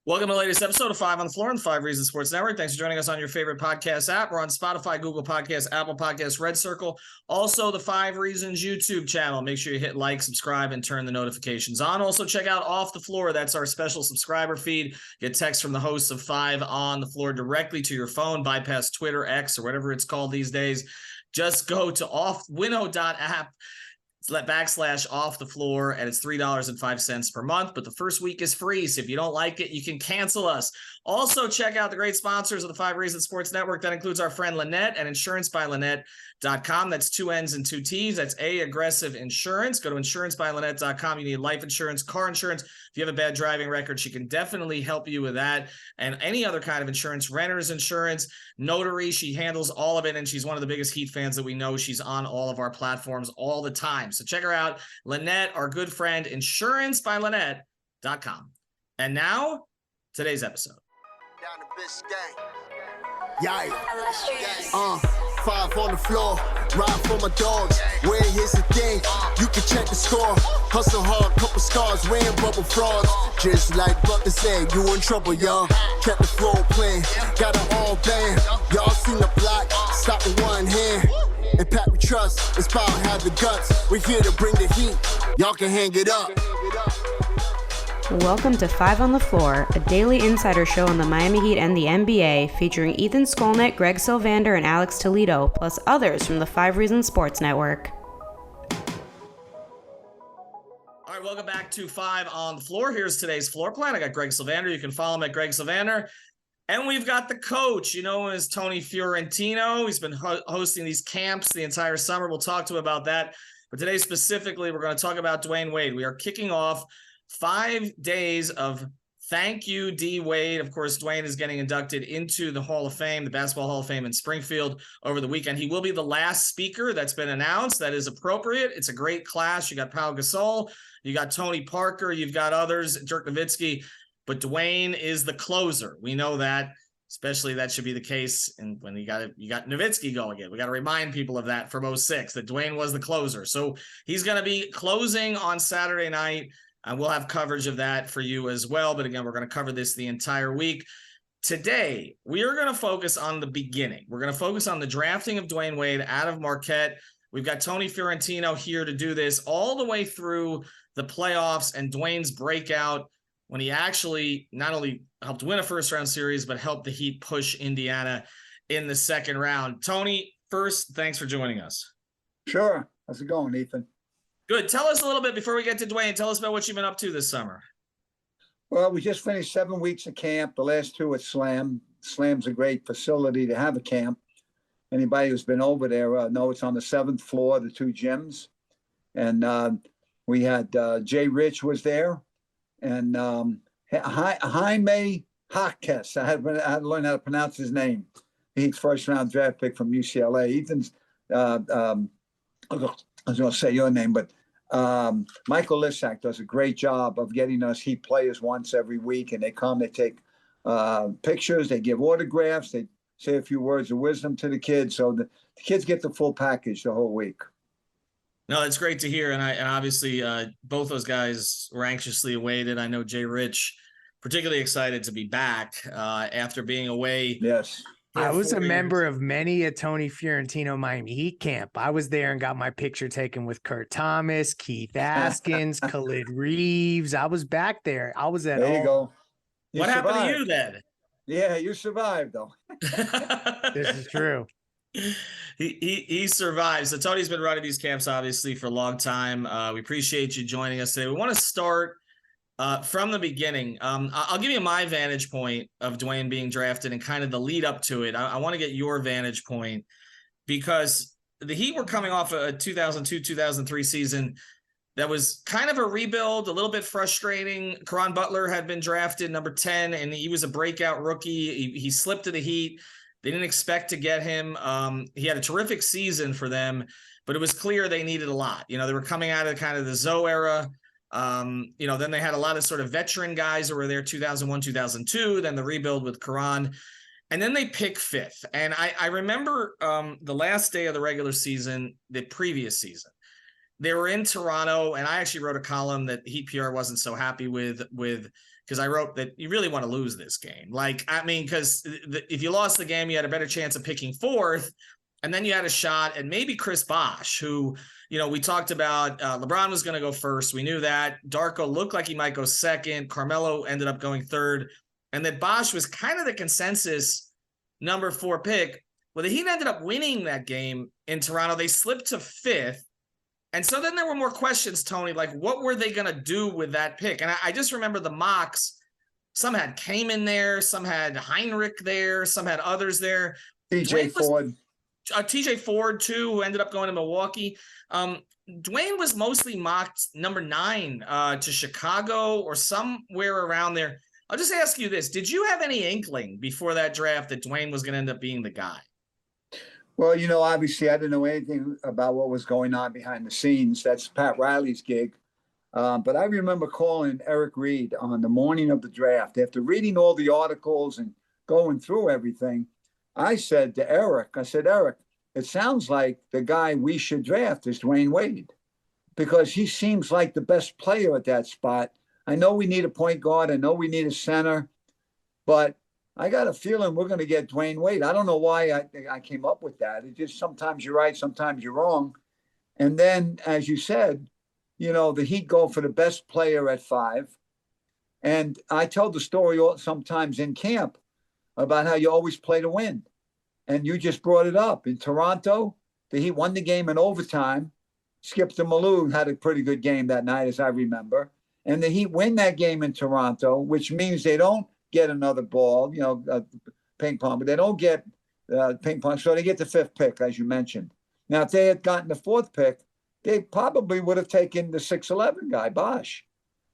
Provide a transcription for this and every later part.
Welcome to the latest episode of 5 on the Floor on the 5 Reasons Sports Network. Thanks for joining us on your favorite podcast app. We're on Spotify, Google Podcasts, Apple Podcasts, Red Circle. Also, the 5 Reasons YouTube channel. Make sure you hit like, subscribe, and turn the notifications on. Also, check out Off the Floor. That's our special subscriber feed. Get text from the hosts of 5 on the Floor directly to your phone. Bypass Twitter, X, or whatever it's called these days. Just go to winnow.app. / off the floor, and it's $3.05 per month, but the first week is free, so if you don't like it, you can cancel us. Also, check out the great sponsors of the 5 Reasons Sports Network. That includes our friend Lynette and insurancebylynette.com. That's 2 N's and 2 T's. That's Aggressive Insurance. Go to insurancebylynette.com. You need life insurance, car insurance. If you have a bad driving record, she can definitely help you with that, and any other kind of insurance, renter's insurance, notary. She handles all of it, and she's one of the biggest Heat fans that we know. She's on all of our platforms all the time. So check her out, Lynette, our good friend, insurancebylynette.com. And now, today's episode. Down the Biscayne. Yeah. 5 on the floor, ride for my dogs. Where here's the thing, you can check the score. Hustle hard, couple scars, wearing bubble frogs. Just like Butler said, you in trouble, y'all. Kept the floor playing, got it all banned. Y'all seen the block, stop with one hand. And Pat we trust, it's power have the guts. We're here to bring the heat, y'all can hang it up. Welcome to 5 on the Floor, a daily insider show on the Miami Heat and the NBA, featuring Ethan Skolnick, Greg Sylvander, and Alex Toledo, plus others from the 5 Reasons Sports Network. All right, welcome back to 5 on the Floor. Here's today's floor plan. I got Greg Sylvander. You can follow him at Greg Sylvander. And we've got the coach, you know, as Tony Fiorentino. He's been hosting these camps the entire summer. We'll talk to him about that. But today specifically, we're going to talk about Dwayne Wade. We are kicking off 5 days of thank you, D. Wade. Of course, Dwayne is getting inducted into the Hall of Fame, the Basketball Hall of Fame in Springfield over the weekend. He will be the last speaker that's been announced. That is appropriate. It's a great class. You got Pau Gasol, you got Tony Parker, you've got others, Dirk Nowitzki, but Dwayne is the closer. We know that, especially that should be the case. And when you got Nowitzki going in, we got to remind people of that from 06, that Dwayne was the closer. So he's going to be closing on Saturday night. And we'll have coverage of that for you as well. But again, we're going to cover this the entire week. Today, we are going to focus on the beginning. We're going to focus on the drafting of Dwayne Wade out of Marquette. We've got Tony Fiorentino here to do this all the way through the playoffs and Dwayne's breakout when he actually not only helped win a first-round series, but helped the Heat push Indiana in the second round. Tony, first, thanks for joining us. Sure. How's it going, Ethan? Good. Tell us a little bit before we get to Dwayne. Tell us about what you've been up to this summer. Well, we just finished 7 weeks of camp. The last 2 at Slam. Slam's a great facility to have a camp. Anybody who's been over there know it's on the 7th floor, the 2 gyms. And we had Jay Rich was there, and Jaime Jaquez. I had to learn how to pronounce his name. He's first-round draft pick from UCLA. Ethan's. I was going to say your name, but Michael Lissack does a great job of getting us Heat players once every week, and they come, they take pictures, they give autographs, they say a few words of wisdom to the kids, so the kids get the full package the whole week. No, it's great to hear, and obviously both those guys were anxiously awaited. I know Jay Rich particularly excited to be back after being away. Yes. I was a member of many a Tony Fiorentino Miami Heat camp. I was there and got my picture taken with Kurt Thomas, Keith Askins, Khalid Reeves. I was back there. I was at There you go. What happened to you then? Yeah, you survived, though. This is true. He survived. So Tony's been running these camps, obviously, for a long time. We appreciate you joining us today. We want to start from the beginning. I'll give you my vantage point of Dwayne being drafted and kind of the lead up to it. I want to get your vantage point because the Heat were coming off a 2002-2003 season that was kind of a rebuild, a little bit frustrating. Caron Butler had been drafted number 10, and he was a breakout rookie. He slipped to the Heat. They didn't expect to get him. He had a terrific season for them, but it was clear they needed a lot. You know, they were coming out of kind of the Zoe era. Then they had a lot of sort of veteran guys who were there 2001, 2002, then the rebuild with Caron. And then they pick 5th. And I remember the last day of the regular season, the previous season, they were in Toronto, and I actually wrote a column that Heat PR wasn't so happy with because because I wrote that you really want to lose this game. Like, I mean, because if you lost the game, you had a better chance of picking fourth. And then you had a shot at maybe Chris Bosh, who, you know, we talked about LeBron was going to go first. We knew that. Darko looked like he might go second. Carmelo ended up going third. And that Bosh was kind of the consensus number 4 pick. Well, the Heat ended up winning that game in Toronto. They slipped to 5th. And so then there were more questions, Tony, like what were they going to do with that pick? And I just remember the mocks. Some had Kaman there. Some had Heinrich there. Some had others there. TJ Ford. TJ Ford, too, who ended up going to Milwaukee. Dwayne was mostly mocked number 9 to Chicago or somewhere around there. I'll just ask you this. Did you have any inkling before that draft that Dwayne was going to end up being the guy? Well, you know, obviously I didn't know anything about what was going on behind the scenes. That's Pat Riley's gig. But I remember calling Eric Reed on the morning of the draft. After reading all the articles and going through everything, I said to Eric, Eric, it sounds like the guy we should draft is Dwayne Wade because he seems like the best player at that spot. I know we need a point guard. I know we need a center, but I got a feeling we're going to get Dwayne Wade. I don't know why I came up with that. It just sometimes you're right, sometimes you're wrong. And then, as you said, you know, the Heat go for the best player at 5. And I tell the story sometimes in camp about how you always play to win. And you just brought it up. In Toronto, the Heat won the game in overtime. Skip DeMalou had a pretty good game that night, as I remember. And the Heat win that game in Toronto, which means they don't get another ball, you know, ping pong, but they don't get ping pong. So they get the 5th pick, as you mentioned. Now, if they had gotten the 4th pick, they probably would have taken the 6'11" guy, Bosh.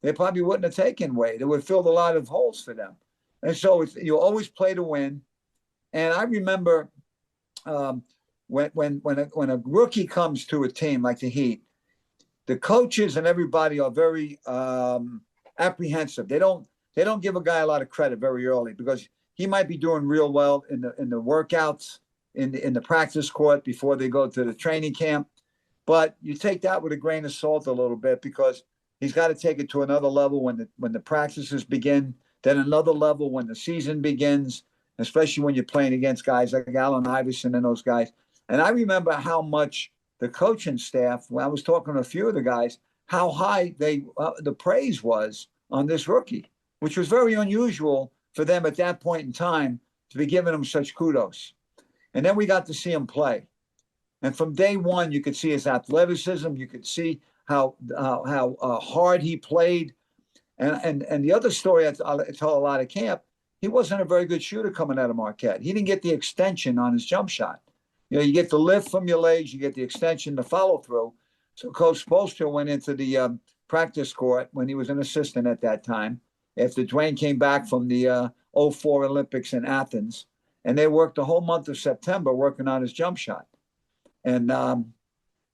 They probably wouldn't have taken Wade. It would have filled a lot of holes for them. And so you always play to win. And I remember when a rookie comes to a team like the Heat, the coaches and everybody are very apprehensive. They don't give a guy a lot of credit very early because he might be doing real well in the workouts, in the practice court before they go to the training camp. But you take that with a grain of salt a little bit because he's got to take it to another level when the practices begin. Then another level when the season begins, especially when you're playing against guys like Allen Iverson and those guys. And I remember how much the coaching staff, when I was talking to a few of the guys, how high the praise was on this rookie, which was very unusual for them at that point in time to be giving him such kudos. And then we got to see him play. And from day one, you could see his athleticism. You could see how hard he played. And the other story I tell a lot of camp, he wasn't a very good shooter coming out of Marquette. He didn't get the extension on his jump shot. You know, you get the lift from your legs, you get the extension, the follow through. So Coach Spoelstra went into the practice court when he was an assistant at that time, after Dwayne came back from the 04 Olympics in Athens. And they worked the whole month of September working on his jump shot. And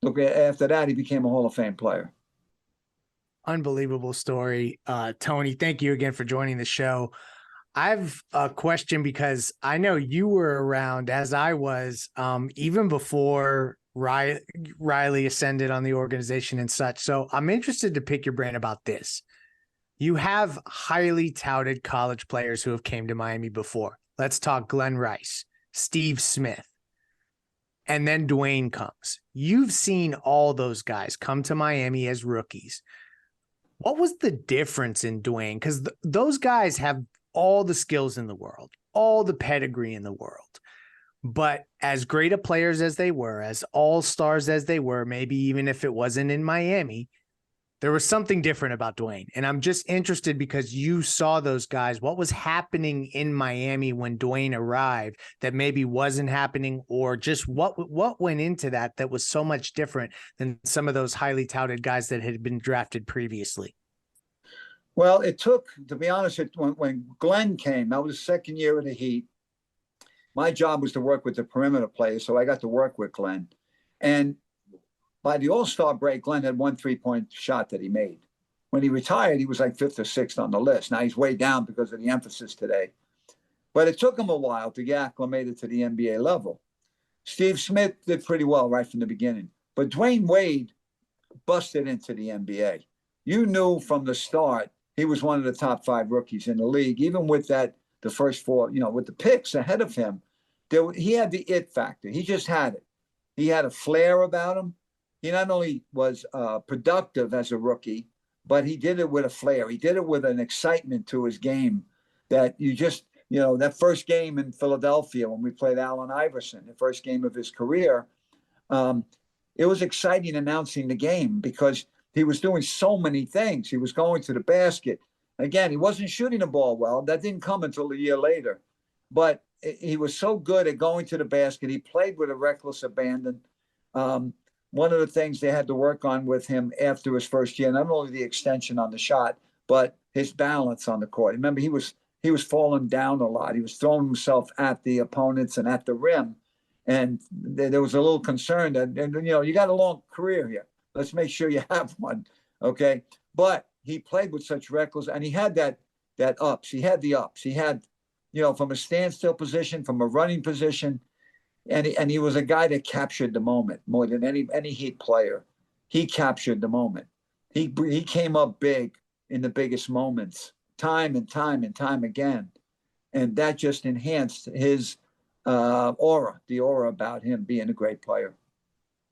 look, after that, he became a Hall of Fame player. Unbelievable story. Tony, thank you again for joining the show. I've a question because I know you were around as I was, even before Riley ascended on the organization and such. So I'm interested to pick your brain about this. You have highly touted college players who have came to Miami before. Let's talk Glenn Rice, Steve Smith, and then Dwayne comes. You've seen all those guys come to Miami as rookies. What was the difference in Dwayne? Because those guys have all the skills in the world, all the pedigree in the world. But as great a players as they were, as all-stars as they were, maybe even if it wasn't in Miami, there was something different about Dwayne. And I'm just interested because you saw those guys. What was happening in Miami when Dwayne arrived that maybe wasn't happening, or just what went into that was so much different than some of those highly touted guys that had been drafted previously? Well, it took, to be honest, when Glenn came, that was the second year of the Heat. My job was to work with the perimeter players, so I got to work with Glenn. And by the All-Star break, Glenn had one three-point shot that he made. When he retired, he was like 5th or 6th on the list. Now he's way down because of the emphasis today. But it took him a while to get acclimated to the NBA level. Steve Smith did pretty well right from the beginning. But Dwayne Wade busted into the NBA. You knew from the start he was one of the top 5 rookies in the league. Even with that, the first 4, with the picks ahead of him, he had the it factor. He just had it. He had a flair about him. He not only was productive as a rookie, but he did it with a flair. He did it with an excitement to his game that you just, that first game in Philadelphia when we played Allen Iverson, the first game of his career, it was exciting announcing the game because he was doing so many things. He was going to the basket. Again, he wasn't shooting the ball well. That didn't come until a year later. But he was so good at going to the basket. He played with a reckless abandon. One of the things they had to work on with him after his first year, not only the extension on the shot, but his balance on the court. Remember, he was falling down a lot. He was throwing himself at the opponents and at the rim. And there was a little concern that, you got a long career here. Let's make sure you have one, okay? But he played with such reckless, and he had that ups. He had the ups. He had, from a standstill position, from a running position, and he was a guy that captured the moment more than any Heat player. He captured the moment. He came up big in the biggest moments, time and time and time again, and that just enhanced his aura, the aura about him being a great player.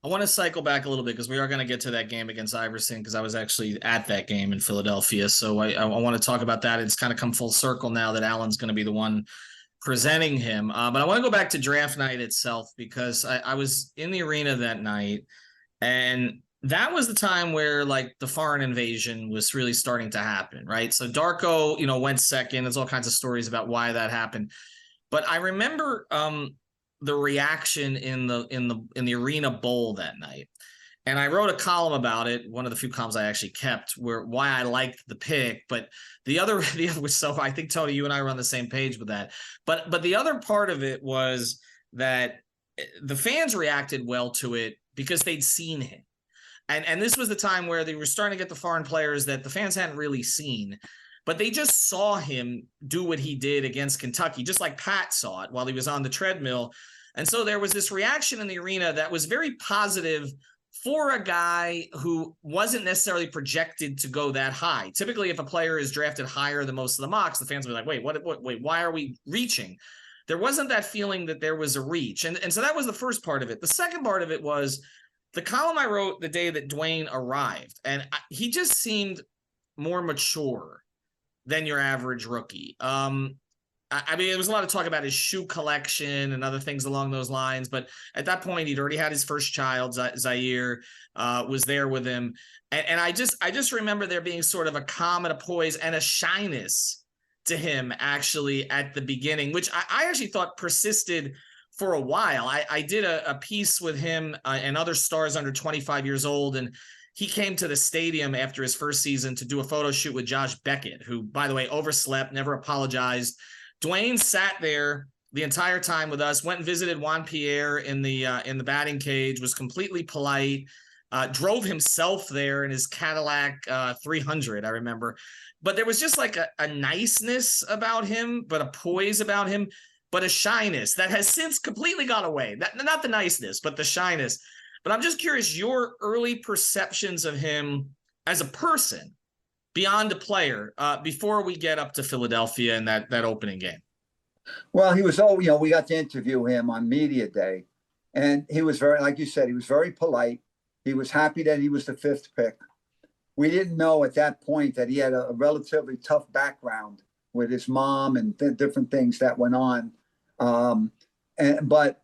I want to cycle back a little bit because we are going to get to that game against Iverson because I was actually at that game in Philadelphia. So I want to talk about that. It's kind of come full circle now that Allen's going to be the one presenting him. But I want to go back to draft night itself because I was in the arena that night, and that was the time where like the foreign invasion was really starting to happen, right? So Darko, went second. There's all kinds of stories about why that happened. But I remember the reaction in the Arena Bowl that night. And I wrote a column about it, one of the few columns I actually kept, why I liked the pick. But the other was, so I think, Tony, you and I were on the same page with that. But the other part of it was that the fans reacted well to it because they'd seen him. And this was the time where they were starting to get the foreign players that the fans hadn't really seen. But they just saw him do what he did against Kentucky, just like Pat saw it while he was on the treadmill. And so there was this reaction in the arena that was very positive for a guy who wasn't necessarily projected to go that high. Typically, if a player is drafted higher than most of the mocks, the fans will be like, wait, why are we reaching? There wasn't that feeling that there was a reach. And so that was the first part of it. The second part of it was the column I wrote the day that Dwayne arrived. And he just seemed more mature than your average rookie. I mean, there was a lot of talk about his shoe collection and other things along those lines. But at that point, he'd already had his first child. Zaire was there with him. And I just remember there being sort of a calm and a poise and a shyness to him actually at the beginning, which I actually thought persisted for a while. I did a piece with him and other stars under 25 years old. And he came to the stadium after his first season to do a photo shoot with Josh Beckett, who, by the way, overslept, never apologized. Dwayne sat there the entire time with us, went and visited Juan Pierre in the batting cage, was completely polite, drove himself there in his Cadillac 300, I remember. But there was just like a niceness about him, but a poise about him, but a shyness that has since completely gone away. Not the niceness, but the shyness. But I'm just curious, your early perceptions of him as a person beyond a player before we get up to Philadelphia and that opening game. Well, he was, we got to interview him on media day, and he was very, like you said, he was very polite. He was happy that he was the 5th pick. We didn't know at that point that he had a relatively tough background with his mom and different things that went on. But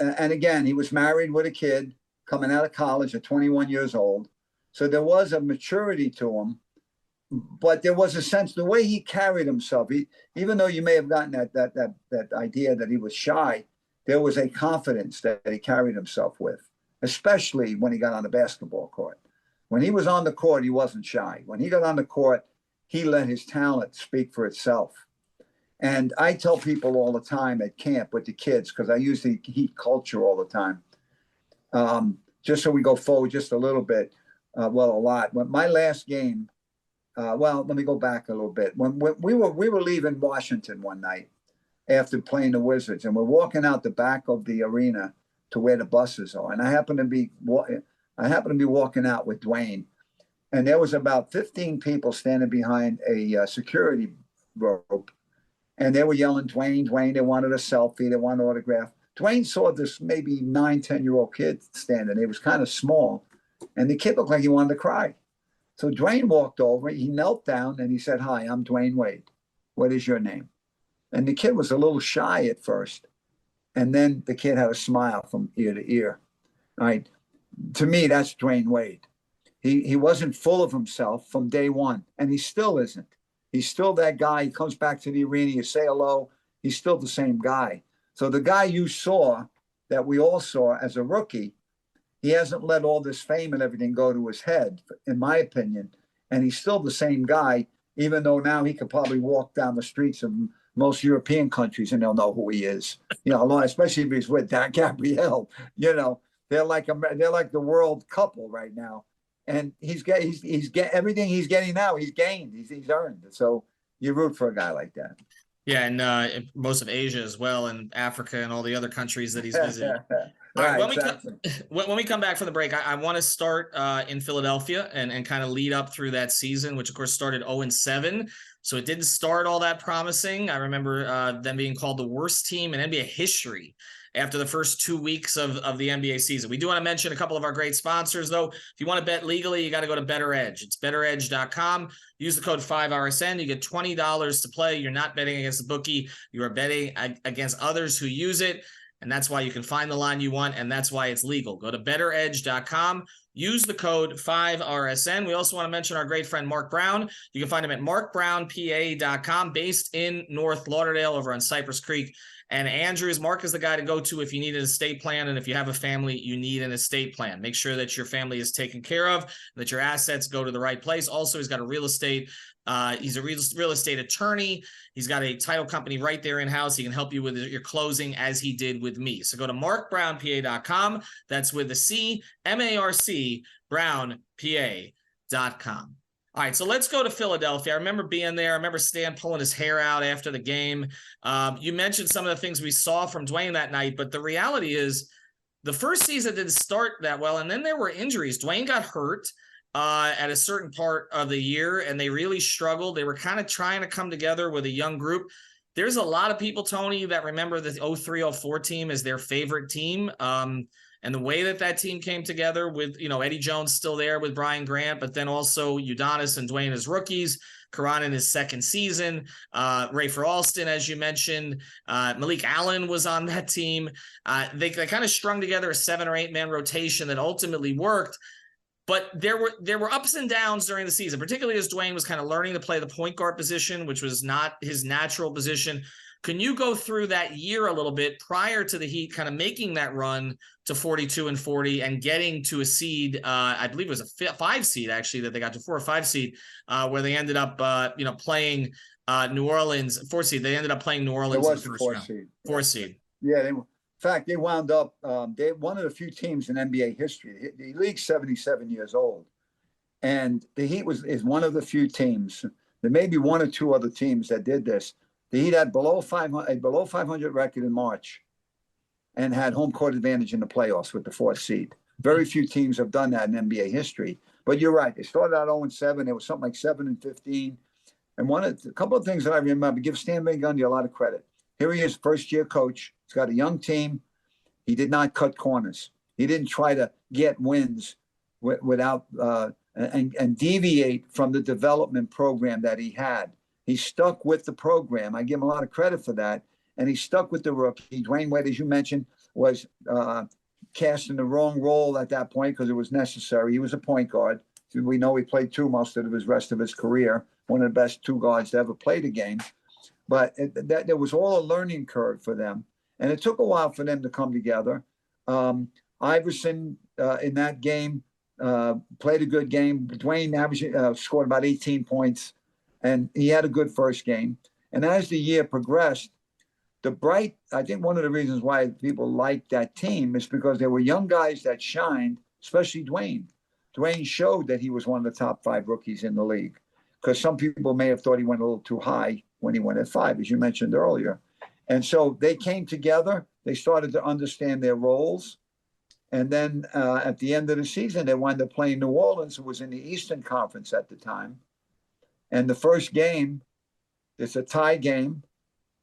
again, he was married with a kid coming out of college at 21 years old. So there was a maturity to him. But there was a sense, the way he carried himself, even though you may have gotten that idea that he was shy, there was a confidence that he carried himself with, especially when he got on the basketball court. When he was on the court, he wasn't shy. When he got on the court, he let his talent speak for itself. And I tell people all the time at camp with the kids, because I use the Heat culture all the time, just so we go forward just a little bit, a lot. When my last game, let me go back a little bit. When we were leaving Washington one night after playing the Wizards, and we're walking out the back of the arena to where the buses are, and I happened to be walking out with Dwayne, and there was about 15 people standing behind a security rope, and they were yelling, Dwayne, Dwayne. They wanted a selfie. They wanted an autograph. Dwayne saw this maybe 9-10-year-old kid standing. He was kind of small, and the kid looked like he wanted to cry. So Dwayne walked over. He knelt down, and he said, "Hi, I'm Dwayne Wade. What is your name?" And the kid was a little shy at first, and then the kid had a smile from ear to ear. All right. To me, that's Dwayne Wade. He wasn't full of himself from day one, and he still isn't. He's still that guy. He comes back to the arena, you say hello. He's still the same guy. So the guy you saw, that we all saw as a rookie, he hasn't let all this fame and everything go to his head, in my opinion. And he's still the same guy, even though now he could probably walk down the streets of most European countries and they'll know who he is. You know, especially if he's with Gabrielle. You know, they're like the world couple right now. And he's everything he's getting now. He's gained. He's earned. So you root for a guy like that. Yeah, and most of Asia as well, and Africa and all the other countries that he's visited. All right, when we come back from the break, I want to start in Philadelphia and kind of lead up through that season, which of course started 0-7. So it didn't start all that promising. I remember them being called the worst team in NBA history after the first 2 weeks of the NBA season. We do want to mention a couple of our great sponsors, though. If you want to bet legally, you got to go to Better Edge. It's betteredge.com. Use the code 5RSN. You get $20 to play. You're not betting against the bookie. You are betting against others who use it. And that's why you can find the line you want, and that's why it's legal. Go to betteredge.com. Use the code 5RSN. We also want to mention our great friend Mark Brown. You can find him at markbrownpa.com, based in North Lauderdale over on Cypress Creek and Andrews. Mark is the guy to go to if you need an estate plan, and if you have a family, you need an estate plan. Make sure that your family is taken care of, that your assets go to the right place. Also, he's got a real estate he's a real estate attorney. He's got a title company right there in-house. He can help you with your closing, as he did with me. So go to markbrownpa.com. That's with a C, M-A-R-C, brownpa.com. All right, so let's go to Philadelphia. I remember being there. I remember Stan pulling his hair out after the game. You mentioned some of the things we saw from Dwayne that night, but the reality is the first season didn't start that well, and then there were injuries. Dwayne got hurt at a certain part of the year, and they really struggled. They were kind of trying to come together with a young group. There's a lot of people, Tony, that remember the 03-04 team as their favorite team. And the way that team came together with, Eddie Jones still there with Brian Grant, but then also Udonis and Dwayne as rookies, Karan in his second season, Rafer Alston, as you mentioned, Malik Allen was on that team. They kind of strung together a 7 or 8 man rotation that ultimately worked. But there were ups and downs during the season, particularly as Dwayne was kind of learning to play the point guard position, which was not his natural position. Can you go through that year a little bit prior to the Heat kind of making that run to 42-40 and getting to a seed? I believe it was a 5 seed, actually, that they got to 4 or 5 seed, where they ended up, playing New Orleans 4 seed. They ended up playing New Orleans in the first round. Seed. 4 seed. Yeah. In fact, they wound up, they one of the few teams in NBA history. The league's 77 years old, and the Heat is one of the few teams. There may be 1 or 2 other teams that did this. The Heat had below 500 record in March, and had home court advantage in the playoffs with the 4th seed. Very few teams have done that in NBA history. But you're right. They started out 0-7. It was something like 7-15. And a couple of things that I remember, give Stan Van Gundy a lot of credit. Here he is, first-year coach. He's got a young team. He did not cut corners. He didn't try to get wins without and deviate from the development program that he had. He stuck with the program. I give him a lot of credit for that. And he stuck with the rookie. Dwayne Wade, as you mentioned, was cast in the wrong role at that point because it was necessary. He was a point guard. We know he played 2 most of the rest of his career. One of the best 2 guards to ever play the game. But there was all a learning curve for them. And it took a while for them to come together. Iverson in that game played a good game. Dwayne scored about 18 points. And he had a good first game. And as the year progressed, I think one of the reasons why people liked that team is because there were young guys that shined, especially Dwayne. Dwayne showed that he was one of the top 5 rookies in the league, because some people may have thought he went a little too high when he went at 5, as you mentioned earlier. And so they came together. They started to understand their roles. And then at the end of the season, they wound up playing New Orleans, who was in the Eastern Conference at the time. And the first game, it's a tie game.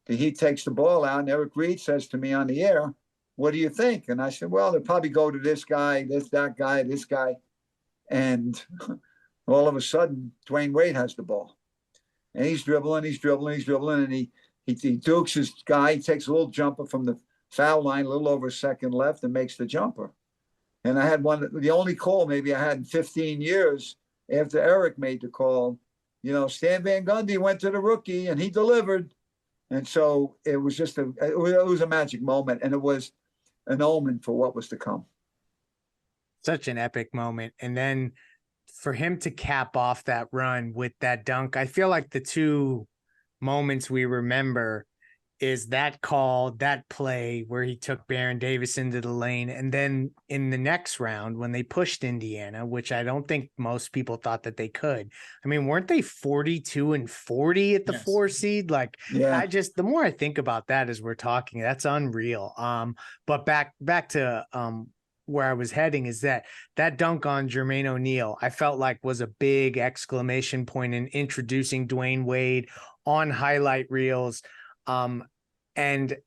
The Heat takes the ball out, and Eric Reed says to me on the air, "What do you think?" And I said, "Well, they'll probably go to this guy, that guy, this guy." And all of a sudden, Dwayne Wade has the ball. And he's dribbling, and he dukes his guy. He takes a little jumper from the foul line, a little over a second left, and makes the jumper. And I had the only call maybe I had in 15 years after Eric made the call. Stan Van Gundy went to the rookie, and he delivered. And so it was just it was a magic moment, and it was an omen for what was to come. Such an epic moment. And then for him to cap off that run with that dunk, I feel like the two moments we remember is that call, that play where he took Baron Davis into the lane. And then in the next round, when they pushed Indiana, which I don't think most people thought that they could. I mean, weren't they 42-40 at the 4 seed? Like, yeah. The more I think about that as we're talking, that's unreal. But back to where I was heading is that dunk on Jermaine O'Neal, I felt like was a big exclamation point in introducing Dwayne Wade on highlight reels. And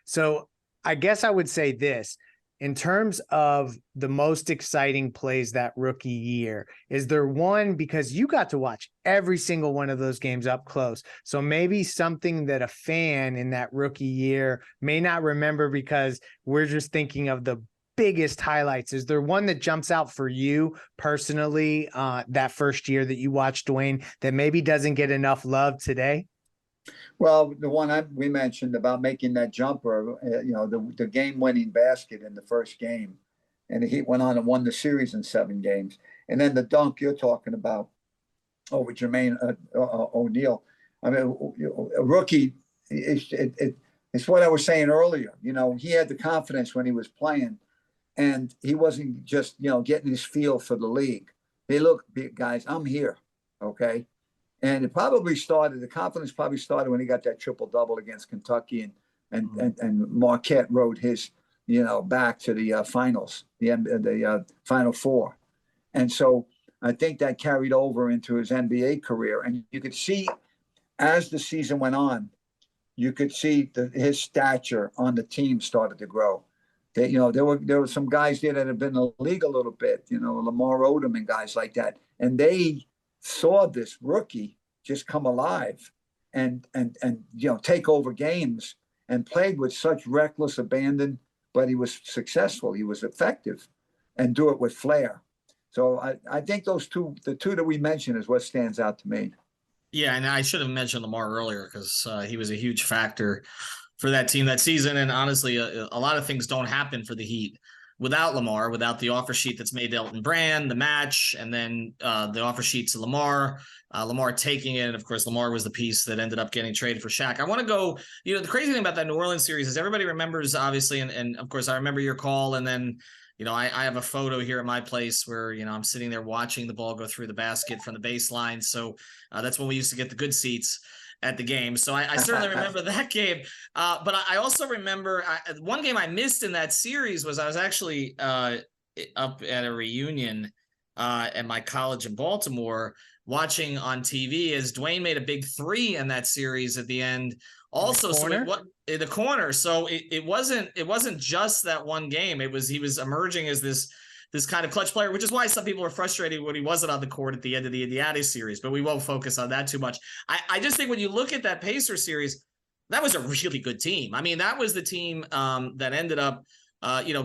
so I guess I would say this in terms of the most exciting plays that rookie year. Is there one, because you got to watch every single one of those games up close? So maybe something that a fan in that rookie year may not remember because we're just thinking of the biggest highlights. Is there one that jumps out for you personally that first year that you watched Dwayne that maybe doesn't get enough love today? Well, the one we mentioned about making that jumper, the game-winning basket in the first game, and the Heat went on and won the series in 7 games. And then the dunk you're talking about over Jermaine O'Neal. I mean, a rookie, it's what I was saying earlier. He had the confidence when he was playing, and he wasn't just, getting his feel for the league. Hey, look, guys, I'm here, okay? And the confidence probably started when he got that triple-double against Kentucky and Marquette rode his, back to the finals, the Final Four. And so I think that carried over into his NBA career. And you could see as the season went on, you could see his stature on the team started to grow. There were some guys there that had been in the league a little bit, Lamar Odom and guys like that. And they saw this rookie just come alive and take over games and played with such reckless abandon, but he was successful. He was effective and do it with flair. So I think the two that we mentioned is what stands out to me. Yeah, and I should have mentioned Lamar earlier because he was a huge factor for that team that season. And honestly, a lot of things don't happen for the Heat without Lamar, without the offer sheet that's made to Elton Brand, the match, and then the offer sheet to Lamar, Lamar taking it. And of course, Lamar was the piece that ended up getting traded for Shaq. I want to go, the crazy thing about that New Orleans series is everybody remembers, obviously, and of course, I remember your call. And then, I have a photo here at my place where, I'm sitting there watching the ball go through the basket from the baseline. So that's when we used to get the good seats at the game. So I certainly remember that game. But I also remember one game I missed in that series was I was actually up at a reunion at my college in Baltimore watching on TV as Dwayne made a big 3 in that series at the end. Also, in the corner. So it wasn't just that one game. He was emerging as this kind of clutch player, which is why some people were frustrated when he wasn't on the court at the end of the Indiana series, but we won't focus on that too much. I just think when you look at that Pacers series, that was a really good team. I mean, that was the team that ended up,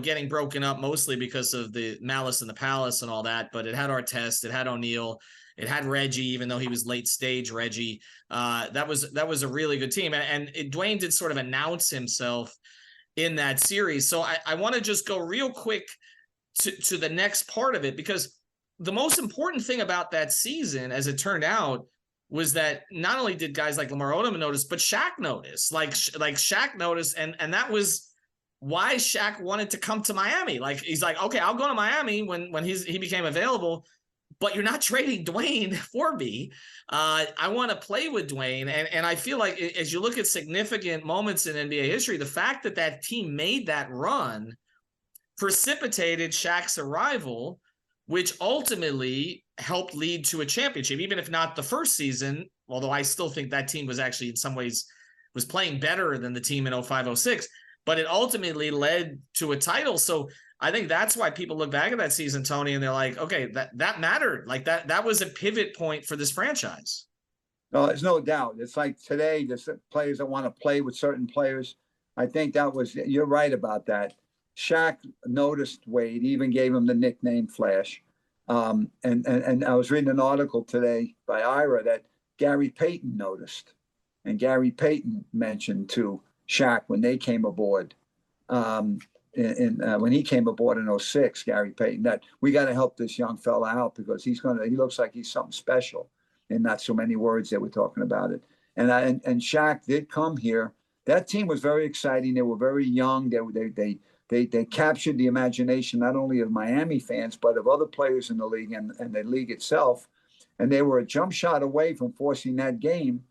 getting broken up mostly because of the malice in the palace and all that, but it had Artest, it had O'Neal, it had Reggie, even though he was late stage Reggie. That was a really good team. And Dwayne did sort of announce himself in that series. So I want to just go real quick to the next part of it, because the most important thing about that season, as it turned out, was that not only did guys like Lamar Odom notice, but Shaq noticed. Like Shaq noticed, and that was why Shaq wanted to come to Miami. Like, he's like, okay, I'll go to Miami when he became available, but you're not trading Dwayne for me. I want to play with Dwayne. And I feel like as you look at significant moments in NBA history, the fact that team made that run precipitated Shaq's arrival, which ultimately helped lead to a championship, even if not the first season, although I still think that team was actually in some ways was playing better than the team in 05-06, but it ultimately led to a title. So I think that's why people look back at that season, Tony, and they're like, okay, that mattered. Like that was a pivot point for this franchise. No, there's no doubt. It's like today, there's players that want to play with certain players. I think you're right about that. Shaq noticed Wade, even gave him the nickname Flash. And I was reading an article today by Ira that Gary Payton noticed. And Gary Payton mentioned to Shaq when they came aboard, when he came aboard in 06, Gary Payton, that we got to help this young fella out because he looks like he's something special. And not so many words that we're talking about it. And Shaq did come here. That team was very exciting. They were very young. They captured the imagination not only of Miami fans but of other players in the league and the league itself. And they were a jump shot away from forcing that game,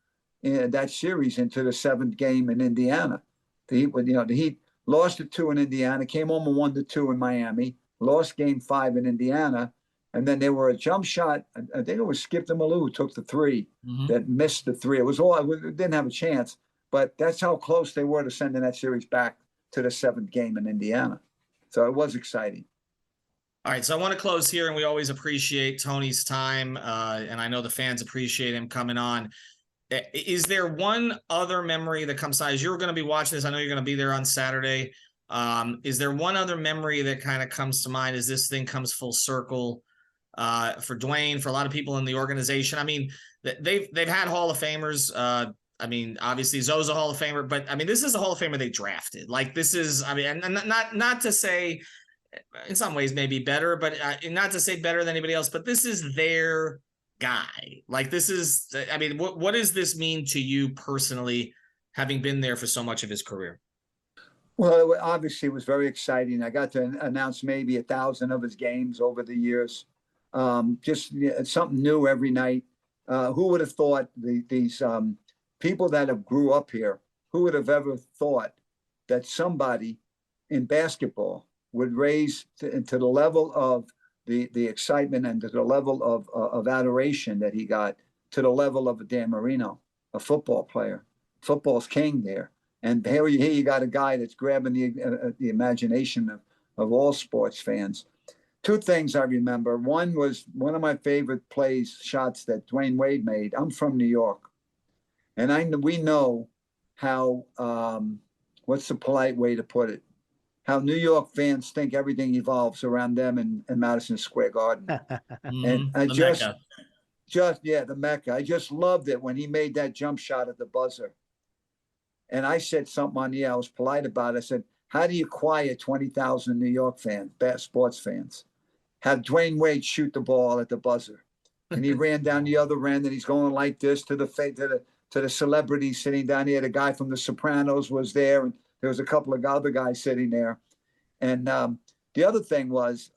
that series, into the 7th game in Indiana. The Heat lost it 2 in Indiana, came home and won the 2 in Miami, lost game 5 in Indiana. And then they were a jump shot. I think it was Skip the Malou who took the 3 that missed the 3. It didn't have a chance, but that's how close they were to sending that series back to the 7th game in Indiana. So it was exciting. All right. So I want to close here, and we always appreciate Tony's time. And I know the fans appreciate him coming on. Is there one other memory that comes to mind? As you're going to be watching this, I know you're going to be there on Saturday. Is there one other memory that kind of comes to mind as this thing comes full circle? For Dwayne, for a lot of people in the organization. I mean, they've had Hall of Famers. I mean, obviously Zoe's a Hall of Famer, but I mean, this is a Hall of Famer they drafted. Like this is, I mean, and not to say in some ways maybe better, but not to say better than anybody else, but this is their guy. Like this is, I mean, what does this mean to you personally, having been there for so much of his career? Well, obviously it was very exciting. I got to announce maybe 1,000 of his games over the years. Just something new every night. Who would have thought these people that have grew up here, who would have ever thought that somebody in basketball would raise to the level of the excitement and to the level of adoration that he got, to the level of a Dan Marino, a football player, football's king there. And here you got a guy that's grabbing the imagination of all sports fans. 2 things I remember. One was one of my favorite shots that Dwayne Wade made. I'm from New York. And we know how, what's the polite way to put it? How New York fans think everything evolves around them in Madison Square Garden. And I the Mecca. I just loved it when he made that jump shot at the buzzer. And I said something on the air. I was polite about it. I said, how do you quiet 20,000 New York fans, sports fans? Have Dwayne Wade shoot the ball at the buzzer. And he ran down the other end and he's going like this to the celebrities sitting down here. The guy from The Sopranos was there, and there was a couple of other guys sitting there. And the other thing was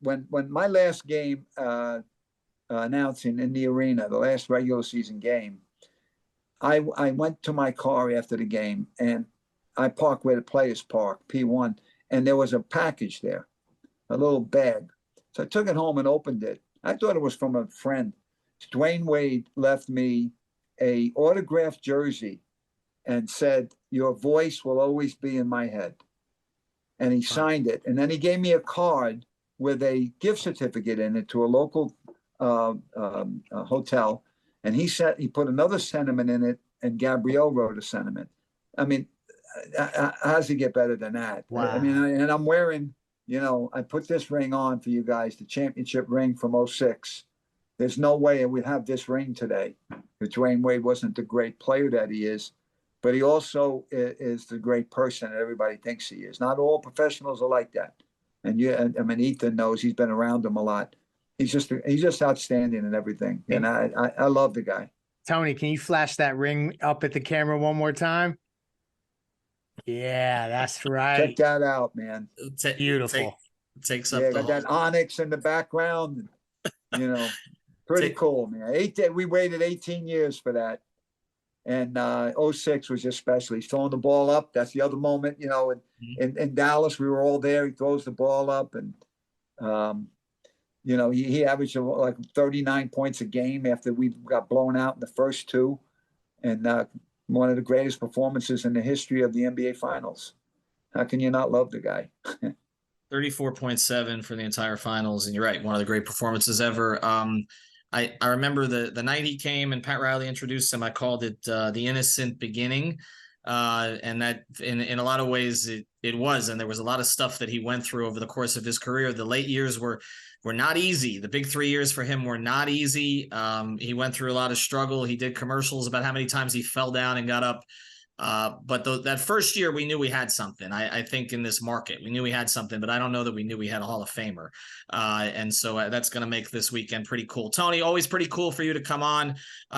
when my last game announcing in the arena, the last regular season game, I went to my car after the game and I parked where the players park, P1, and there was a package there, a little bag. So I took it home and opened it. I thought it was from a friend. Dwayne Wade left me a autographed jersey and said, your voice will always be in my head. And he signed it. And then he gave me a card with a gift certificate in it to a local hotel. And he put another sentiment in it, and Gabrielle wrote a sentiment. I mean, how does it get better than that? Wow. I mean, and I'm wearing, I put this ring on for you guys, the championship ring from 06. There's no way we'd have this ring today if Dwayne Wade wasn't the great player that he is, but he also is the great person that everybody thinks he is. Not all professionals are like that. And Ethan knows, he's been around him a lot. He's just outstanding in everything. And I love the guy. Tony, can you flash that ring up at the camera one more time? Yeah, that's right. Check that out, man. Beautiful. Takes up got that onyx in the background. Pretty cool, man. We waited 18 years for that. And 06 was just special. He's throwing the ball up. That's the other moment, you know, in Dallas, we were all there. He throws the ball up, and, you know, he averaged like 39 points a game after we got blown out in the first two. And one of the greatest performances in the history of the NBA Finals. How can you not love the guy? 34.7 for the entire finals. And you're right, one of the great performances ever. I remember the night he came and Pat Riley introduced him, I called it the innocent beginning. And that in a lot of ways it was, and there was a lot of stuff that he went through over the course of his career. The late years were not easy. The big 3 years for him were not easy. He went through a lot of struggle. He did commercials about how many times he fell down and got up. But that first year, we knew we had something. I think in this market, we knew we had something, but I don't know that we knew we had a Hall of Famer. And so that's going to make this weekend pretty cool. Tony, always pretty cool for you to come on.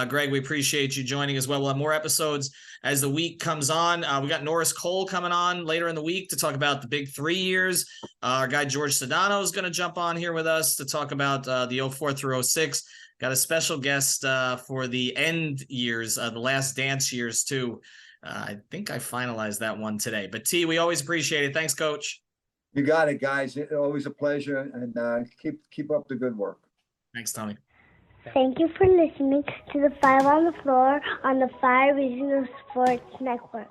Greg, we appreciate you joining as well. We'll have more episodes as the week comes on. We got Norris Cole coming on later in the week to talk about the big 3 years. Our guy George Sedano is going to jump on here with us to talk about the 04 through 06. Got a special guest for the end years, the last dance years too. I think I finalized that one today. But T, we always appreciate it. Thanks, Coach. You got it, guys. It's always a pleasure, and keep up the good work. Thanks, Tony. Thank you for listening to the Five on the Floor on the Five Regional Sports Network.